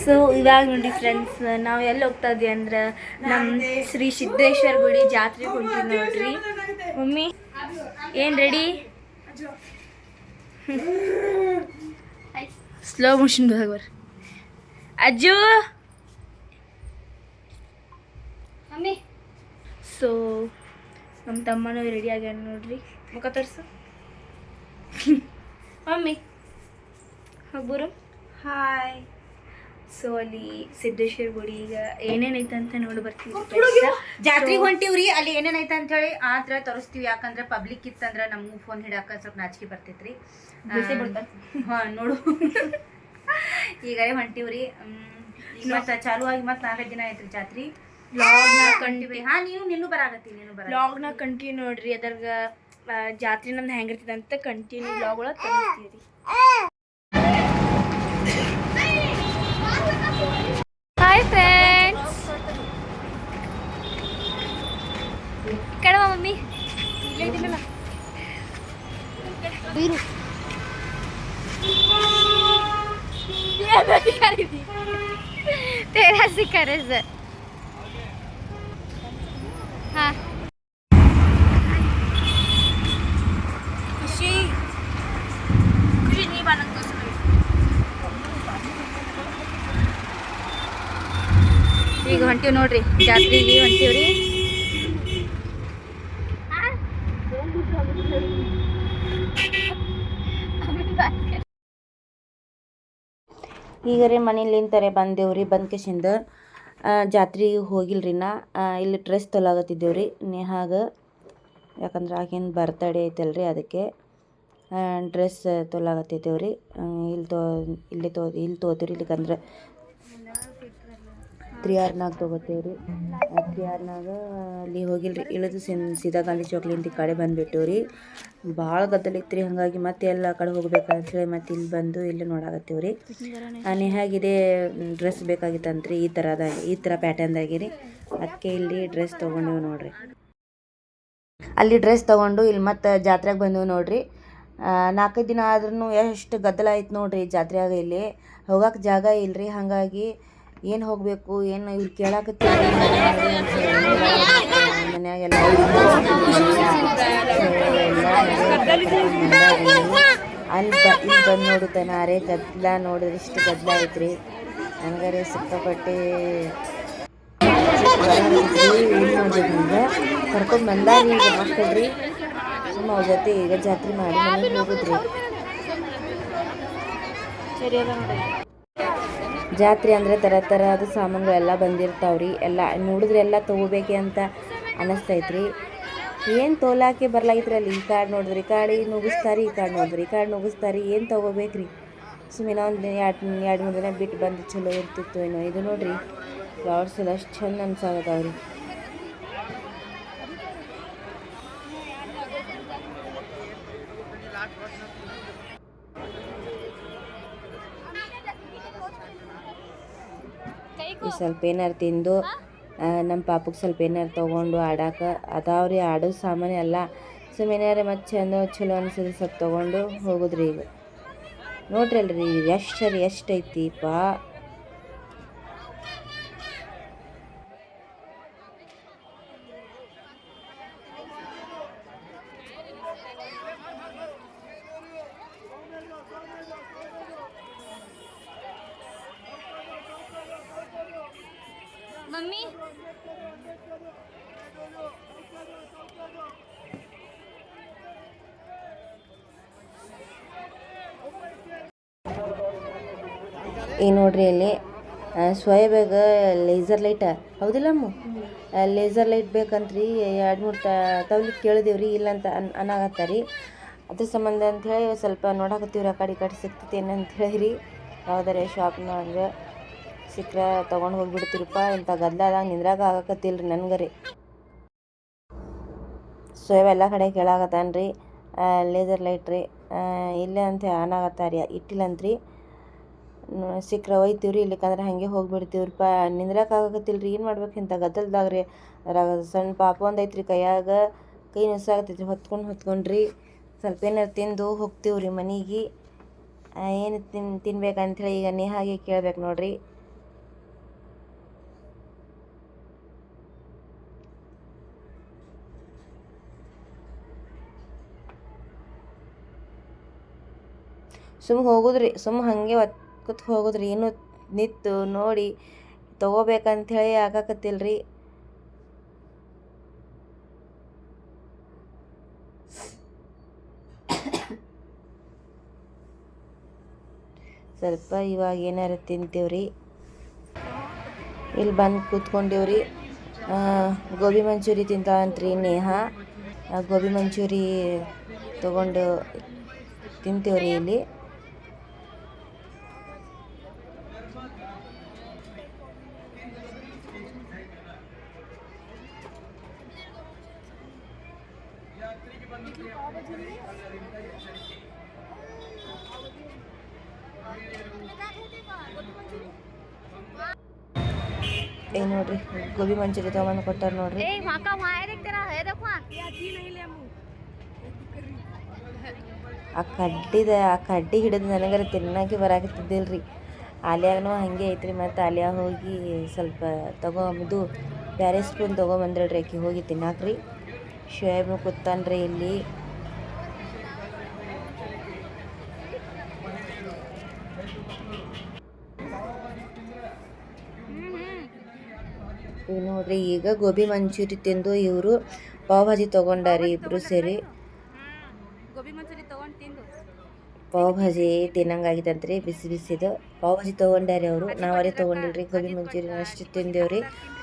So ಇವಾಗ ನೋಡಿ friends, ನಾವು ಎಲ್ಲಿ ಹೋಗ್ತಾ ಇದ್ವಿ ಅಂದ್ರೆ ನಮ್ಮ ಶ್ರೀ ಸಿದ್ದೇಶ್ವರ ಗುಡಿ ಜಾತ್ರೆಗೆ ಹೊಂಟಿವಿ ನೋಡ್ರಿ. ಮಮ್ಮಿ ಏನು ರೆಡಿ? ಸ್ಲೋ ಮೋಷನ್ ಬರ್ರಿ ಅಜ್ಜು. ಮಮ್ಮಿ ಸೊ ನಮ್ಮ ತಮ್ಮನೂ ರೆಡಿ ಆಗ್ಯಾನ ನೋಡ್ರಿ. ಮುಖ ತೋರಿಸು ಮಮ್ಮಿ. ಹೋಗ್ಬರು. ಹಾಯ್. ಸೊ ಅಲ್ಲಿ ಸಿದ್ದೇಶ್ವರ ಗುಡಿ ಈಗ ಏನೇನೈತೆ ಅಂತ ನೋಡಿ ಬರ್ತೀವಿ. ಜಾತ್ರೆಗೆ ಹೊಂಟಿವ್ರಿ. ಅಲ್ಲಿ ಏನೇನೈತೆ ಅಂತ ಹೇಳಿ ಆತರ ತೋರಿಸ್ತೀವಿ. ಯಾಕಂದ್ರೆ ಪಬ್ಲಿಕ್ ಇತ್ತಂದ್ರೆ ನಮಗೂ ಫೋನ್ ಹಿಡಾಕ ಸ್ವಲ್ಪ ನಾಚಿಕೆ ಬರ್ತೈತ್ರಿ. ಹಾ ನೋಡು ಈಗಲೇ ಹೊಂಟಿವ್ರಿ. ಮತ್ತೆ ಚಾಲು ಆಗಿ ಮತ್ತೆ 4 ದಿನ ಆಯ್ತ್ರಿ ಜಾತ್ರೆ. ಹಾ ನೀನು ಬರಾಗತ್ತಿ. ವ್ಲಾಗ್ನ ಕಂಟಿನ್ಯೂ ನೋಡ್ರಿ. ಅದ್ರಾಗ ಜಾತ್ರೆ ನಮ್ದು ಹೆಂಗಿರ್ತದೆ ಅಂತ ಕಂಟಿನ್ಯೂ ವ್ಲಾಗ್ ಒಳಗೆ ತೋರಿಸ್ತೀವಿ. Hi friends. ಕಡವ ಮಮ್ಮಿ ಇಲ್ಲೇ ಇದ್ದೀನಲ್ಲ. तेरा सिखा रहे सर. हाँ खुशी खुशी नहीं बनत ಈಗ ಹೊಂಟಿವಿ ನೋಡ್ರಿ ಜಾತ್ರೆಗೆ ಹೊಂಟಿವ್ರಿ. ಈಗ ರೀ ಮನೇಲಿ ನಿಂತಾರೆ ಬಂದೇವ್ರಿ. ಬಂದ್ಕೇಶಿಂದ ಜಾತ್ರೆಗೆ ಹೋಗಿಲ್ರಿ ನಾ. ಇಲ್ಲಿ ಡ್ರೆಸ್ ತೊಲಾಗತ್ತಿದ್ದೇವ್ರಿ ನೇಹಾಗ. ಯಾಕಂದ್ರೆ ಆಕಿನ ಬರ್ತಡೇ ಐತಲ್ರಿ, ಅದಕ್ಕೆ ಡ್ರೆಸ್ ತೊಲಾಗತ್ತಿದ್ದೇವ್ರಿ. ಇಲ್ಲಿ ತೊಗೋತೀವ್ರಿ. ಇಲ್ಲಿಕಂದ್ರೆ 3R ತೊಗೋತೇವ್ರಿ. 3Rನಾಗ ಅಲ್ಲಿ ಹೋಗಿಲ್ರಿ. ಇಳಿದು ಸೀದಾ ಗಾಂಧಿ ಚೌಕ್ಲಿಂದ ಈ ಕಡೆ ಬಂದುಬಿಟ್ಟೇವ್ರಿ. ಭಾಳ ಗದ್ದಲ ಇತ್ತು. ಹಾಗಾಗಿ ಮತ್ತೆ ಎಲ್ಲ ಕಡೆ ಹೋಗ್ಬೇಕಂತೇಳಿ ಮತ್ತೆ ಇಲ್ಲಿ ಬಂದು ಇಲ್ಲಿ ನೋಡಾಕತ್ತೀವ್ರಿ. ನೇಹಾಗಿದೆ ಡ್ರೆಸ್ ಬೇಕಾಗಿತ್ತಂತ್ರಿ. ಈ ಥರ ಪ್ಯಾಟರ್ನ್ದಾಗಿರಿ. ಅದಕ್ಕೆ ಇಲ್ಲಿ ಡ್ರೆಸ್ ತೊಗೊಂಡಿವಿ ನೋಡ್ರಿ. ಅಲ್ಲಿ ಡ್ರೆಸ್ ತೊಗೊಂಡು ಇಲ್ಲಿ ಮತ್ತೆ ಜಾತ್ರೆಗೆ ಬಂದೆವು ನೋಡ್ರಿ. 4 ದಿನ ಆದ್ರೂ ಎಷ್ಟು ಗದ್ದಲ ಆಯ್ತು ನೋಡ್ರಿ ಜಾತ್ರೆಯಾಗ. ಇಲ್ಲಿ ಹೋಗಕ್ಕೆ ಜಾಗ ಇಲ್ರಿ. ಹಾಗಾಗಿ ಏನು ಹೋಗಬೇಕು ಏನು ಇಲ್ಲಿ ಕೇಳಾಕತ್ತೀವಿ. ಮನ್ಯಾಗೆಲ್ಲ ಅಲ್ಲಿ ಬಂದು ನೋಡುತ್ತಾನೆ ಅರೆ ಗದ್ದಲ ನೋಡಿದ್ರೆ ಇಷ್ಟು ಗದ್ದಲ ಐತ್ರಿ. ಹಂಗಾರೆ ಸಿಕ್ಕಾಪಟ್ಟೆ ಏನು ಮಾಡ್ಬೇಕು ಈಗ ಕರ್ಕೊಂಡು ಬಂದಾರಿ. ಈಗ ಮಕ್ಕಳ್ರಿ ಸುಮ್ಮ ಅವ್ರ ಜೊತೆ ಈಗ ಜಾತ್ರೆ ಮಾಡಿ ಮನೆಗೆ ಹೋಗುದ್ರಿ. ಸರಿ ಅದ ನೋಡಿ. ಜಾತ್ರೆ ಅಂದರೆ ಥರದ ಸಾಮಾನುಗಳೆಲ್ಲ ಬಂದಿರ್ತಾವ್ರಿ. ಎಲ್ಲ ನೋಡಿದ್ರೆ ಎಲ್ಲ ತೊಗೋಬೇಕೆ ಅಂತ ಅನ್ನಿಸ್ತೈತ್ರಿ. ಏನು ತೊಗೊಳಕ್ಕೆ ಬರ್ಲಾಗಿತ್ರಿ. ಅಲ್ಲಿ ಈ ಕಾರ್ಡ್ ನೋಡಿದ್ರಿ, ಈ ಕಾರ್ಡ್ ನುಗ್ಗಿಸ್ತಾರೆ, ಈ ಕಾರ್ಡ್ ನೋಡಿದ್ರಿ, ಈ ಕಾರ್ಡ್ ನುಗ್ಗಿಸ್ತಾರೆ. ಏನು ತೊಗೋಬೇಕ್ರಿ? ಸುಮ್ಮನೆ ಒಂದು 2-3 ದಿನ ಬಿಟ್ಟು ಬಂದು ಚಲೋ ಇರ್ತಿತ್ತು ಏನೋ. ಇದು ನೋಡಿರಿ ಫ್ಲವರ್ಸ್ ಎಲ್ಲ ಅಷ್ಟು ಚಂದ ಅನ್ಸಾಗತ್ತಾವ್ರಿ. ಸ್ವಲ್ಪ ಏನಾರು ತಿಂದು ನಮ್ಮ ಪಾಪಕ್ಕೆ ಸ್ವಲ್ಪ ಏನಾರು ತೊಗೊಂಡು ಆಡಾಕ ಅದಾವ್ರಿ. ಆಡೋ ಸಾಮಾನು ಎಲ್ಲ ಸುಮ್ಮನೆ ಮತ್ತು ಚಲೋ ಅನಿಸಿದ್ರೆ ಸ್ವಲ್ಪ ತೊಗೊಂಡು ಹೋಗುದ್ರಿ. ಈಗ ನೋಡ್ರಿ ಅಲ್ರಿ ಎಷ್ಟು ಐತಿಪ್ಪ. ಮಮ್ಮಿ ಈಗ ನೋಡ್ರಿ ಅಲ್ಲಿ ಸ್ವಯಂಬೇಗ ಲೇಸರ್ ಲೈಟ್ ಹೌದಿಲ್ಲ ಅಮ್ಮ? ಲೇಸರ್ ಲೈಟ್ ಬೇಕಂತ್ರಿ 2-3 ತವ್ಲಿಕ್ಕೆ ಕೇಳಿದೇವ್ರಿ. ಇಲ್ಲಂತ ಅನ್ನಾಗತ್ತಾರಿ. ಅದ್ರ ಸಂಬಂಧ ಅಂಥೇಳಿ ಸ್ವಲ್ಪ ನೋಡಾಕತ್ತೀವ್ರಿ. ಆ ಕಡೆ ಸಿಗ್ತೈತಿ ಏನಂತ ಹೇಳಿರಿ. ಯಾವುದಾರೆ ಶಾಪ್ನಾಗ ಸಿಕ್ಕರೆ ತೊಗೊಂಡು ಹೋಗಿಬಿಡ್ತೀರಪ್ಪ. ಇಂಥ ಗದ್ದಲದಾಗ ನಿಂದ್ರಾಗ ಆಗಕತ್ತಿಲ್ರಿ ನನಗರಿ. ಎಲ್ಲ ಕಡೆ ಕೇಳಾಕತ್ತಾನ್ರಿ ಲೇಸರ್ ಲೈಟ್ ರೀ. ಇಲ್ಲೇ ಅಂತ ಅನ್ನಾಗತ್ತಾರಿ. ಇಟ್ಟಿಲ್ಲಂತ್ರಿ. ಸಿಕ್ಕರೆ ಒಯ್ತೀವ್ರಿ. ಇಲ್ಲಿಕಂದ್ರೆ ಹಾಗೆ ಹೋಗಿಬಿಡ್ತೀವ್ರಿಪ್ಪ. ನಿಂದ್ರಾಕ ಆಗಕತ್ತಿಲ್ರಿ. ಏನು ಮಾಡ್ಬೇಕು ಇಂಥ ಗದ್ದಲದಾಗ ರೀ. ಅದ್ರಾಗ ಸಣ್ಣ ಪಾಪ ಒಂದೈತ್ರಿ ಕೈಯಾಗ. ಕೈ ನುಸಾಗತ್ತೈತ್ರಿ. ಹೊತ್ಕೊಂಡ್ರಿ ಸ್ವಲ್ಪ ಏನಾರು ತಿಂದು ಹೋಗ್ತೀವ್ರಿ ಮನೆಗೆ. ಏನು ತಿನ್ಬೇಕಂಥೇಳಿ ಈಗ ನೇಹಾಗೆ ಕೇಳ್ಬೇಕು ನೋಡ್ರಿ. ಸುಮ್ಮ ಹೋಗುದ್ರಿ, ಸುಮ್ಮ ಹಾಗೆ ಒತ್ಕೊತ್ ಹೋಗುದ್ರಿ. ಏನು ನಿಂತು ನೋಡಿ ತೊಗೋಬೇಕಂಥೇಳಿ ಆಗಾಕತ್ತಿಲ್ರಿ. ಸ್ವಲ್ಪ ಇವಾಗ ಏನಾರು ತಿಂತೀವ್ರಿ. ಇಲ್ಲಿ ಬಂದು ಕೂತ್ಕೊಂಡೇವ್ರಿ. ಗೋಬಿ ಮಂಚೂರಿ ತಿಂತಾಳಂತ್ರಿ ನೇಹಾ. ಗೋಬಿ ಮಂಚೂರಿ ತೊಗೊಂಡು ತಿಂತೀವ್ರಿ ಇಲ್ಲಿ. ಏ ನೋಡ್ರಿ ಗೋಬಿ ಮಂಚೂರಿ ತೊಗೊಂಡು ಕೊಟ್ಟಾರ ನೋಡ್ರಿ. ಆ ಕಡ್ಡಿ ಹಿಡಿದು ನನಗರ ತಿನ್ನಕ್ಕೆ ಬರಾಕತ್ತಿದ್ದಿಲ್ರಿ. ಆಲ್ಯಾಗನೂ ಹಾಗೆ ಐತ್ರಿ. ಮತ್ತು ಆಲ್ಯ ಹೋಗಿ ಸ್ವಲ್ಪ ತೊಗೊಂಬಂದು ಬ್ಯಾರೆ ಸ್ಪೂನ್ ತೊಗೊಂಬಂದ್ರಿ ಆಕಿ ಹೋಗಿ ತಿನ್ನಾಕ್ರಿ. ಶೋಯಬ್ನು ಕೂತಾನ್ರಿ ಇಲ್ಲಿ. ಈಗ ನೋಡ್ರಿ ಈಗ ಗೋಬಿ ಮಂಚೂರಿ ತಿಂದು ಇವರು ಪಾವ್ ಭಾಜಿ ತೊಗೊಂಡಾರಿ ಇಬ್ರು ಸೇರಿ. ಪಾವ್ ಭಾಜಿ ತಿನ್ನಂಗಾಗಿತ್ತಂತ್ರಿ, ಬಿಸಿ ಬಿಸಿದು ಪಾವ್ ಭಾಜಿ ತೊಗೊಂಡಾರಿ ಅವರು. ನಾವರೇ ತೊಗೊಂಡಿಲ್ರಿ, ಗೋಬಿ ಮಂಚೂರಿ ಅಷ್ಟು ತಿಂದೇವ್ರಿ.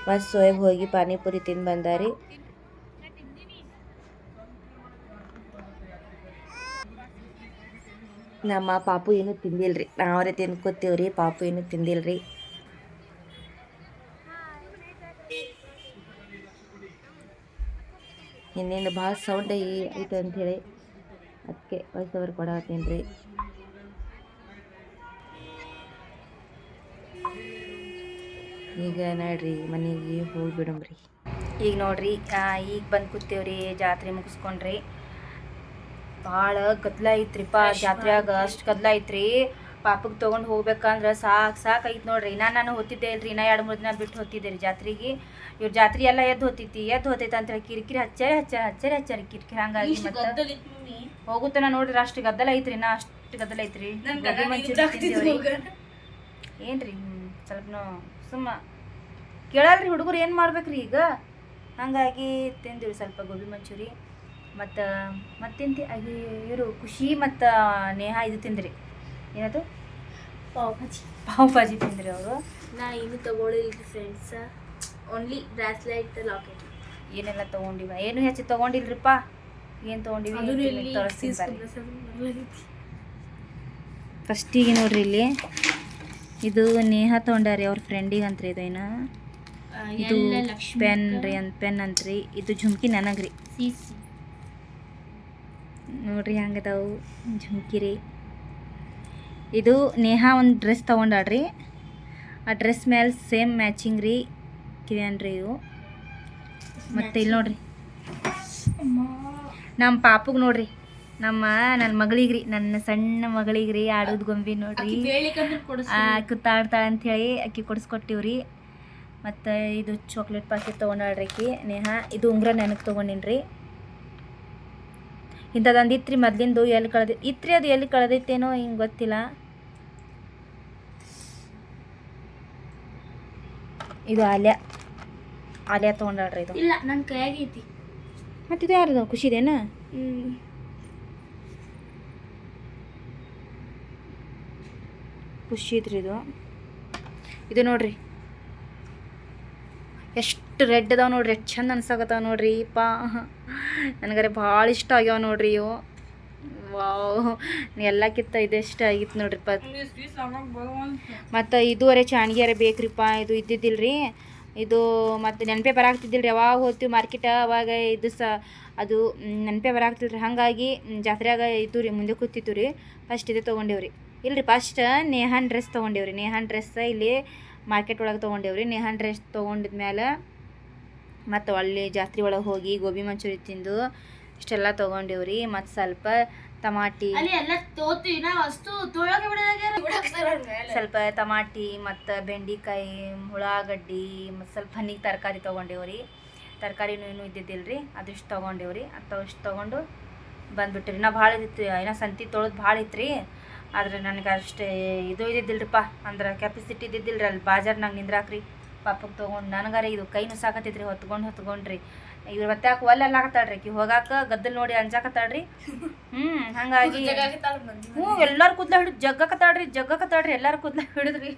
ಮತ್ತು ಸೋಯಬ್ ಹೋಗಿ ಪಾನಿಪುರಿ ತಿಂದು ಬಂದಾರಿ. ನಮ್ಮ ಪಾಪು ಏನೂ ತಿಂದಿಲ್ರಿ, ನಾವರೇ ತಿನ್ಕೋತೀವ್ರಿ. ಪಾಪು ಏನೂ ತಿಂದಿಲ್ರಿ. ಹಿಂದಿಂದ ಭಾಳ ಸೌಂಡ್ ಐತೆ ಅಂಥೇಳಿ ಅದಕ್ಕೆ ವಾಯ್ಸ್ ಓವರ್ ಕೊಡತ್ತೀನಿ ರೀ. ಈಗ ನೋಡ್ರಿ ಮನೆಗೆ ಹೋಗ್ಬಿಡಮ್ರಿ. ಈಗ ನೋಡ್ರಿ ಈಗ ಬಂದು ಕೂತೇವ್ರಿ. ಜಾತ್ರೆ ಮುಗಿಸ್ಕೊಂಡ್ರಿ. ಭಾಳ ಗದ್ದಲ ಐತ್ರಿಪ್ಪ ಜಾತ್ರೆಯಾಗ. ಅಷ್ಟು ಗದ್ದಲ ಐತ್ರಿ. ಪಾಪಗೆ ತೊಗೊಂಡು ಹೋಗ್ಬೇಕಂದ್ರೆ ಸಾಕಾಗಿತ್ತು ನೋಡ್ರಿ. ನಾನು ಹೋಗ್ತಿದ್ದೆ ಇಲ್ರಿ, 2-3 ದಿನ ಬಿಟ್ಟು ಹೋಗ್ತಿದ್ದೆ ರೀ ಜಾತ್ರೆಗೆ. ಇವ್ರ ಜಾತ್ರೆ ಎಲ್ಲ ಎದ್ದು ಹೋತೈತೆ ಅಂತೇಳಿ ಕಿರಿಕಿರಿ ಹಚ್ಚಾರಿ ಕಿರಿಕಿರಿ. ಹಂಗಾಗಿ ಮತ್ತೆ ಹೋಗುತ್ತಾನ ನೋಡ್ರಿ. ಅಷ್ಟು ಗದ್ದಲ ಐತ್ರಿ, ಅಷ್ಟು ಗದ್ದಲ ಐತ್ರಿ. ಗೋಬಿ ಮಂಚೂರಿ ತಿಂದೇವ್ರಿ. ಏನ್ರಿ ಸ್ವಲ್ಪ ಸುಮ್ಮ ಕೇಳಲ್ರಿ ಹುಡುಗರು, ಏನು ಮಾಡ್ಬೇಕ್ರಿ ಈಗ. ಹಂಗಾಗಿ ತಿಂದಿವಿ ಸ್ವಲ್ಪ ಗೋಬಿ ಮಂಚೂರಿ. ಮತ್ತು ಮತ್ತೆಂತಿ ಇವರು ಖುಷಿ ಮತ್ತು ನೇಹಾ ಇದು ತಿಂದ್ರಿ. ಏನದು ಪಾವ್ ಭಾಜಿ ತಿಂದ್ರಿ ಅವರು. ನಾ ಏನು ತೊಗೊಳಿಲ್ರಿ ಫ್ರೆಂಡ್ಸ, ಓನ್ಲಿ ಬ್ರಾಸ್ಲೆಟ್ ಲಾಕೆಟ್ ಏನೆಲ್ಲ ತೊಗೊಂಡಿವ. ಏನು ಹೆಚ್ಚು ತೊಗೊಂಡಿಲ್ರಿಪ್ಪ. ಏನು ತೊಗೊಂಡಿವಿ ಫಸ್ಟಿಗೆ ನೋಡ್ರಿ. ಇಲ್ಲಿ ಇದು ನೇಹಾ ತೊಗೊಂಡಾರಿ ಅವ್ರ ಫ್ರೆಂಡಿಗೆ ಅಂತ್ರಿ. ಇದೇನು ಇದು ಪೆನ್ ಅಂತ್ರಿ. ಇದು ಝುಮ್ಕಿ ನನಗ್ರಿ. ನೋಡ್ರಿ ಹಂಗದಾವು ಝುಮ್ಕಿ ರೀ. ಇದು ನೇಹಾ ಒಂದು ಡ್ರೆಸ್ ತೊಗೊಂಡಾಡ್ರಿ. ಆ ಡ್ರೆಸ್ ಮೇಲೆ ಸೇಮ್ ಮ್ಯಾಚಿಂಗ್ ರೀ ಕಿವ್ಯಾನ್ರಿ ಇವು. ಮತ್ತು ಇಲ್ಲಿ ನೋಡ್ರಿ ನಮ್ಮ ಪಾಪಗೆ ನೋಡ್ರಿ, ನನ್ನ ಮಗಳಿಗ್ರಿ, ನನ್ನ ಸಣ್ಣ ಮಗಳಿಗ್ರಿ ಆಡೋದು ಗೊಂಬಿ ನೋಡ್ರಿ. ಕುತ್ತಾಡ್ತಾಳೆ ಅಂಥೇಳಿ ಅಕ್ಕಿ ಕೊಡಿಸ್ಕೊಟ್ಟಿವ್ರಿ. ಮತ್ತು ಇದು ಚಾಕ್ಲೇಟ್ ಪಾಕೆಟ್ ತೊಗೊಂಡಾಡ್ರಿ ಅಕ್ಕಿ ನೇಹಾ. ಇದು ಉಂಗುರ ನನಗೆ ತೊಗೊಂಡಿನ್ರಿ. ಇಂಥದ್ದೊಂದು ಇತ್ರಿ ಮೊದ್ಲಿಂದು. ಇತ್ರಿ ಅದು ಎಲ್ಲಿ ಕಳೆದೈತೇನೋ ಹಿಂಗೆ ಗೊತ್ತಿಲ್ಲ. ಇದು ಆಲ್ಯ ತೊಗೊಂಡಾಡ್ರಿ. ಇದು ಇಲ್ಲ ನನ್ನ ಕೈಯಾಗೈತಿ. ಮತ್ತಿದು ಯಾರದು ಖುಷಿದೇನ? ಖುಷಿ ಇದ್ರಿ ಇದು. ಇದು ನೋಡ್ರಿ ಎಷ್ಟು ರೆಡ್ ಅದಾವ ನೋಡ್ರಿ, ಎಷ್ಟು ಚಂದ ಅನ್ಸಾಕತ್ತಾವ ನೋಡ್ರಿ. ನನಗರೆ ಭಾಳ ಇಷ್ಟ ಆಗ್ಯಾವ ನೋಡ್ರಿ ಇವು. ವಾವ್, ಎಲ್ಲಕ್ಕಿಂತ ಇದೆಷ್ಟು ಆಗಿತ್ತು ನೋಡ್ರಿಪ್ಪ. ಮತ್ತು ಇದುವರೆ ಚಾಣ್ಗಿಯಾರ ಬೇಕ್ರಿಪ್ಪ. ಇದು ಇದ್ದಿದ್ದಿಲ್ರಿ ಇದು. ಮತ್ತು ನೆನಪೇ ಬರಾಕ್ತಿದ್ದಿಲ್ರಿ. ಯಾವಾಗ ಹೋಗ್ತೀವಿ ಮಾರ್ಕೆಟ ಅವಾಗ ಇದು ಅದು ನೆನಪೇ ಬರಾಕ್ತಿಲ್ರಿ. ಹಾಗಾಗಿ ಜಾತ್ರೆಯಾಗ ಇದು ರೀ ಮುಂದೆ ಕೂತಿತ್ತು ರೀ. ಫಸ್ಟ್ ಇದೇ ತೊಗೊಂಡೇವ್ರಿ. ಇಲ್ರಿ ಫಸ್ಟ್ ನೇಹಾನ್ ಡ್ರೆಸ್ ತೊಗೊಂಡೇವ್ರಿ. ನೇಹಾನ್ ಡ್ರೆಸ್ ಇಲ್ಲಿ ಮಾರ್ಕೆಟ್ ಒಳಗೆ ತೊಗೊಂಡೇವ್ರಿ. ನೇಹಾನ್ ಡ್ರೆಸ್ ತೊಗೊಂಡಿದ್ಮೇಲೆ ಮತ್ತು ಅಲ್ಲಿ ಜಾತ್ರೆ ಒಳಗೆ ಹೋಗಿ ಗೋಬಿ ಮಂಚೂರಿ ತಿಂದು ಇಷ್ಟೆಲ್ಲ ತೊಗೊಂಡೇವ್ರಿ. ಮತ್ತು ಸ್ವಲ್ಪ ಟಮಾಟಿ, ಸ್ವಲ್ಪ ಟಮಾಟಿ ಮತ್ತು ಬೆಂಡೆಕಾಯಿ, ಉಳ್ಳಾಗಡ್ಡಿ, ಮತ್ತು ಸ್ವಲ್ಪ ಹಣ್ಣಿಗೆ ತರಕಾರಿ ತೊಗೊಂಡೇವ್ರಿ. ತರಕಾರಿನೂ ಏನೂ ಇದ್ದಿದ್ದಿಲ್ರಿ, ಅದಿಷ್ಟು ತೊಗೊಂಡೇವ್ರಿ. ಅಷ್ಟು ತೊಗೊಂಡು ಬಂದುಬಿಟ್ರಿ. ಭಾಳ ಇತ್ತು, ಏನೋ ಸಂತಿ ತೊಳೆದು ಭಾಳ ಇತ್ತು ರೀ. ಆದರೆ ನನಗೆ ಅಷ್ಟೇ ಇದು ಇದ್ದಿದ್ದಿಲ್ರಿಪ್ಪ ಅಂದ್ರೆ ಕೆಪಾಸಿಟಿ ಇದ್ದಿದ್ದಿಲ್ರಿ ಅಲ್ಲಿ ಬಾಜಾರ್ನಾಗ ನಿಂದ್ರಾಕ್ರಿ ಪಾಪಕ್ಕೆ ತೊಗೊಂಡು ನನಗಾರ ಇದು ಕೈನು ಸಾಕತ್ತೈತ್ರಿ ಹೊತ್ಕೊಂಡ್ರಿ ಇವ್ರು ಮತ್ತೆ ಯಾಕೆ ಒಲ್ಲೆಲ್ಲ ಆಗತ್ತಾಳ್ರಿ ಆಕಿ ಹೋಗಾಕ ಗದ್ದಲ್ ನೋಡಿ ಅಂಜಾಕತ್ತಾಳ್ರಿ ಹಂಗಾಗಿ ಎಲ್ಲಾರು ಕೂದ್ಲ ಹಿಡಿದು ಜಗ್ಗಕತ್ತಾಳ್ರಿ ಎಲ್ಲಾರು ಕೂದ್ಲ ಹಿಡಿದ್ರಿ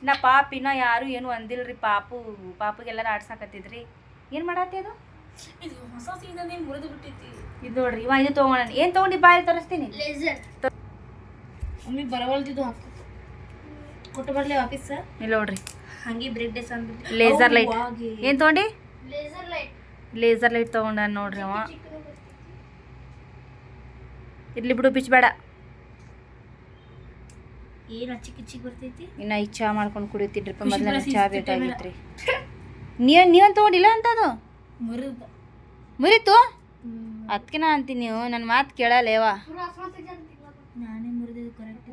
ನಾ ಪಾಪಿನ ಯಾರು ಏನು ಅಂದಿಲ್ರಿ ಪಾಪಿಗೆಲ್ಲಾರು ಆಡ್ಸಾಕತ್ತಿದ್ರಿ ಏನು ಮಾಡತ್ತಿ ಅದು ಹೊಸ ಸೀಸನ್ ಮುರಿದು ಬಿಟ್ಟೈತಿ ಇದು ನೋಡ್ರಿ ಇವ ಇದು ತೊಗೊಂಡ ಏನು ತೊಗೊಂಡು ಬಾಯಿ ತೋರಿಸ್ತೀನಿ ಮಮ್ಮಿ ಬರವಲ್ದಿದ್ದು ಹಾಕು ಕೊಟ್ಟು ಬರ್ಲಿ ವಾಪಸ್ ಇಲ್ಲ ನೋಡ್ರಿ ಹಂಗೆ ಬ್ರೇಕ್ ಡೇಸ್ ಅಂದ್ಬಿಟ್ಟು ಲೇಸರ್ ಲೈಟ್ ಏನು ತೊಗೊಂಡಿ ಲೇಸರ್ ಲೈಟ್ ತೊಗೊಂಡ ನೋಡ್ರಿ ಅವ ಇರ್ಲಿ ಬಿಡು ಬಿಚ್ಚಬೇಡ ಏನು ಚಿಕ್ಕ ಬರ್ತೈತಿ ಇನ್ನು ಈಗ ಚಹಾ ಮಾಡ್ಕೊಂಡು ಕುಡಿತಿದ್ರಿಪ್ಪ ಮೊದಲ ಚಹಾ ಬೇಕಾಗಿತ್ರಿ ನೀವೇನು ತೊಗೊಂಡಿಲ್ಲ ಅಂತ ಅದು ಮುರಿತು ಅದಕ್ಕೆ ನಾ ಅಂತೀನಿ ನೀವು ನನ್ನ ಮಾತು ಕೇಳಲ್ಲೇವಾ ನಾನೇ ಮುರಿದಿದ್ದು ಕರೆಕ್ಟ್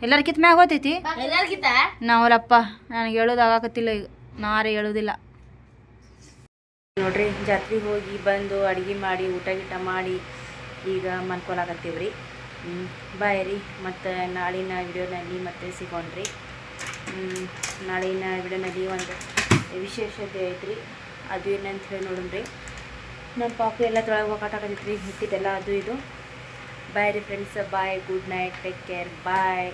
ಎಲ್ಲರಿಗಿಂತ ಮ್ಯಾಗ ಹೋತೈತಿ ಎಲ್ಲರಿಗಿಂತ ನಾವಲ್ಲಪ್ಪ ನನಗೆ ಹೇಳೋದಾಗತ್ತಿಲ್ಲ ಈಗ ನಾರೇ ಹೇಳೋದಿಲ್ಲ ನೋಡ್ರಿ ಜಾತ್ರೆಗೆ ಹೋಗಿ ಬಂದು ಅಡುಗೆ ಮಾಡಿ ಊಟ ಗೀಟ ಮಾಡಿ ಈಗ ಮನ್ಕೊಳಕತ್ತೀವ್ರಿ ಬಾಯ್ ರೀ ಮತ್ತು ನಾಳಿನ ವಿಡಿಯೋನಲ್ಲಿ ಮತ್ತೆ ಸಿಗೋಣ್ರಿ ನಾಳಿನ ವಿಡಿಯೋನಲ್ಲಿ ಒಂದು ವಿಶೇಷತೆ ಐತ್ರಿ ಅದು ಏನಂತ ಹೇಳಿ ನೋಡ್ರಿ ನಮ್ಮ ಪಾಪು ಎಲ್ಲ ತೊಳಗೆ ಹೋಗಾಟಕತ್ತೈತ್ರಿ ಹುಟ್ಟಿದೆಲ್ಲ ಅದು ಇದು ಬಾಯ್ ರೀ friends bye good night take care ಬಾಯ್